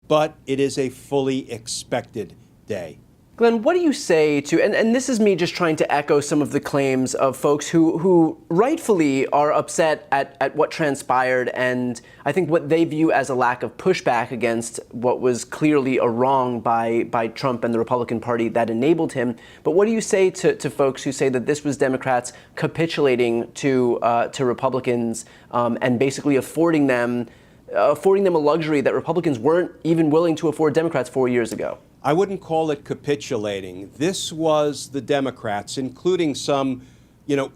but it is a fully expected day. Glenn, what do you say to, and this is me just trying to echo some of the claims of folks who rightfully are upset at what transpired, and I think what they view as a lack of pushback against what was clearly a wrong by Trump and the Republican Party that enabled him. But what do you say to folks who say that this was Democrats capitulating to Republicans and basically affording them a luxury that Republicans weren't even willing to afford Democrats 4 years ago? I wouldn't call it capitulating. This was the Democrats, including some,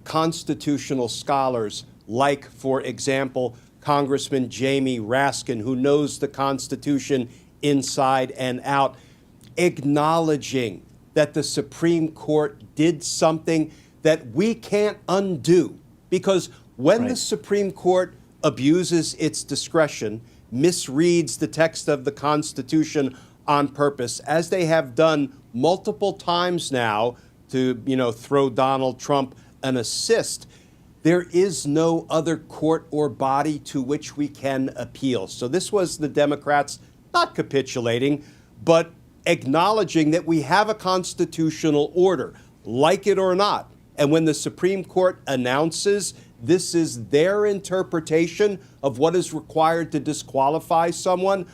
constitutional scholars, like, for example, Congressman Jamie Raskin, who knows the Constitution inside and out, acknowledging that the Supreme Court did something that we can't undo. Because when the Supreme Court abuses its discretion, misreads the text of the Constitution on purpose, as they have done multiple times now to, throw Donald Trump an assist, there is no other court or body to which we can appeal. So this was the Democrats not capitulating, but acknowledging that we have a constitutional order, like it or not. And when the Supreme Court announces this is their interpretation of what is required to disqualify someone,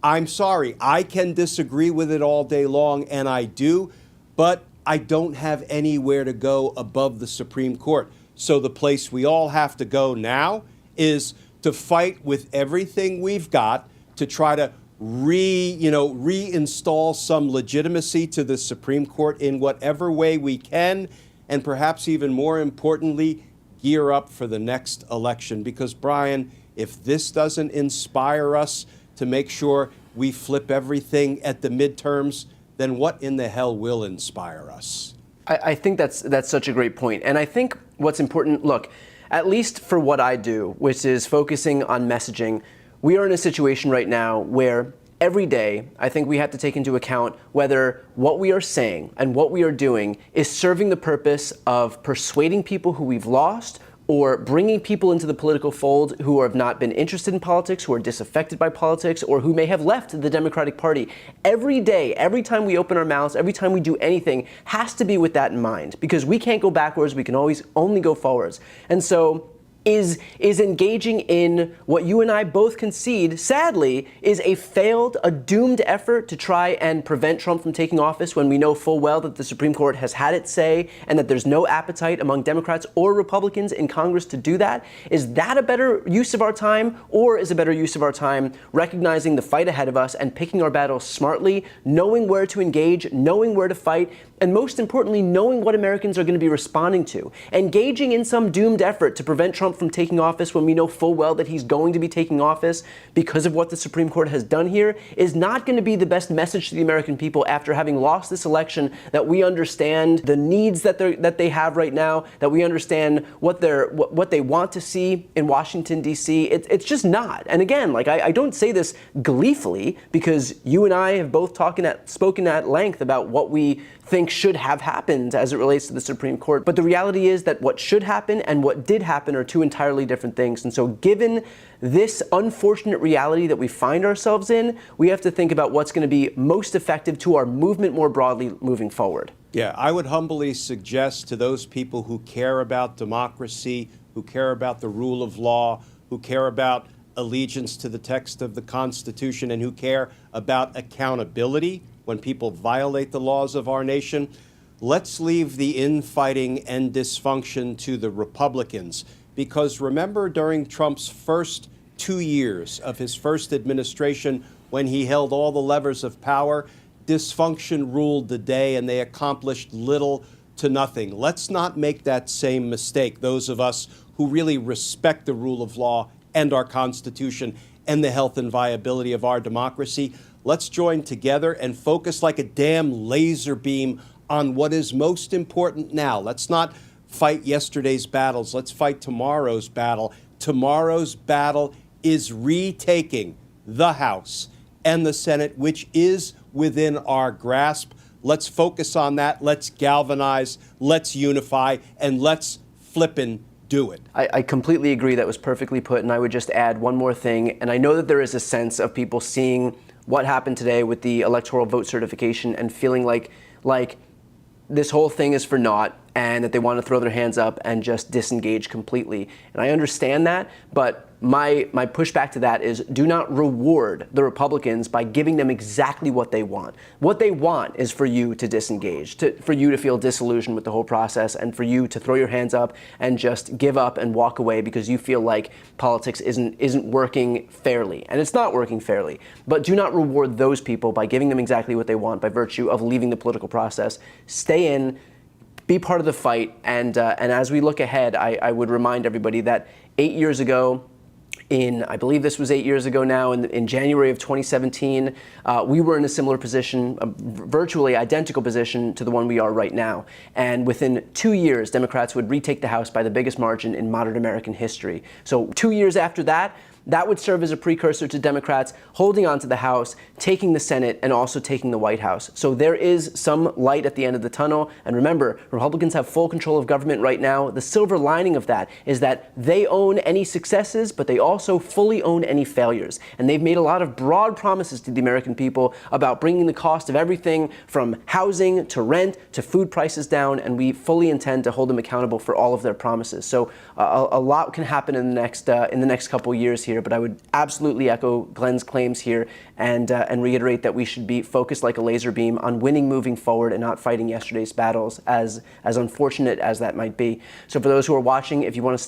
I'm sorry, I can disagree with it all day long, and I do, but I don't have anywhere to go above the Supreme Court. So the place we all have to go now is to fight with everything we've got to try to reinstall some legitimacy to the Supreme Court in whatever way we can, and perhaps even more importantly, gear up for the next election. Because, Brian, if this doesn't inspire us to make sure we flip everything at the midterms, then what in the hell will inspire us? I think that's such a great point. And I think what's important, look, at least for what I do, which is focusing on messaging, we are in a situation right now where every day I think we have to take into account whether what we are saying and what we are doing is serving the purpose of persuading people who we've lost, or bringing people into the political fold who have not been interested in politics, who are disaffected by politics, or who may have left the Democratic Party. Every day, every time we open our mouths, every time we do anything, has to be with that in mind, because we can't go backwards, we can always only go forwards. And so is engaging in what you and I both concede, sadly, is a doomed effort to try and prevent Trump from taking office, when we know full well that the Supreme Court has had its say and that there's no appetite among Democrats or Republicans in Congress to do that. Is that a better use of our time, or is a better use of our time recognizing the fight ahead of us and picking our battles smartly, knowing where to engage, knowing where to fight, and most importantly, knowing what Americans are going to be responding to? Engaging in some doomed effort to prevent Trump from taking office when we know full well that he's going to be taking office because of what the Supreme Court has done here is not going to be the best message to the American people after having lost this election, that we understand the needs that they have right now, that we understand what they want to see in Washington, D.C. It's just not. And again, I don't say this gleefully, because you and I have both spoken at length about what we think should have happened as it relates to the Supreme Court. But the reality is that what should happen and what did happen are two entirely different things. And so given this unfortunate reality that we find ourselves in, we have to think about what's going to be most effective to our movement more broadly moving forward. Yeah, I would humbly suggest to those people who care about democracy, who care about the rule of law, who care about allegiance to the text of the Constitution, and who care about accountability when people violate the laws of our nation, let's leave the infighting and dysfunction to the Republicans. Because remember, during Trump's first 2 years of his first administration, when he held all the levers of power, dysfunction ruled the day and they accomplished little to nothing. Let's not make that same mistake, those of us who really respect the rule of law and our Constitution and the health and viability of our democracy. Let's join together and focus like a damn laser beam on what is most important now. Let's not fight yesterday's battles. Let's fight tomorrow's battle. Tomorrow's battle is retaking the House and the Senate, which is within our grasp. Let's focus on that. Let's galvanize. Let's unify. And let's flippin' do it. I completely agree. That was perfectly put. And I would just add one more thing. And I know that there is a sense of people seeing what happened today with the electoral vote certification and feeling like this whole thing is for naught and that they want to throw their hands up and just disengage completely. And I understand that, but my pushback to that is do not reward the Republicans by giving them exactly what they want. What they want is for you to disengage, for you to feel disillusioned with the whole process, and for you to throw your hands up and just give up and walk away because you feel like politics isn't working fairly. And it's not working fairly. But do not reward those people by giving them exactly what they want by virtue of leaving the political process. Stay in, be part of the fight, and as we look ahead, I would remind everybody that 8 years ago, I believe this was 8 years ago now, in January of 2017, we were in a similar position, a virtually identical position to the one we are right now. And within 2 years, Democrats would retake the House by the biggest margin in modern American history. So 2 years after that, that would serve as a precursor to Democrats holding on to the House, taking the Senate, and also taking the White House. So there is some light at the end of the tunnel. And remember, Republicans have full control of government right now. The silver lining of that is that they own any successes, but they also fully own any failures. And they've made a lot of broad promises to the American people about bringing the cost of everything from housing to rent to food prices down, and we fully intend to hold them accountable for all of their promises. So a lot can happen in the next couple years here. But I would absolutely echo Glenn's claims here and reiterate that we should be focused like a laser beam on winning moving forward and not fighting yesterday's battles, as unfortunate as that might be. So for those who are watching, if you want to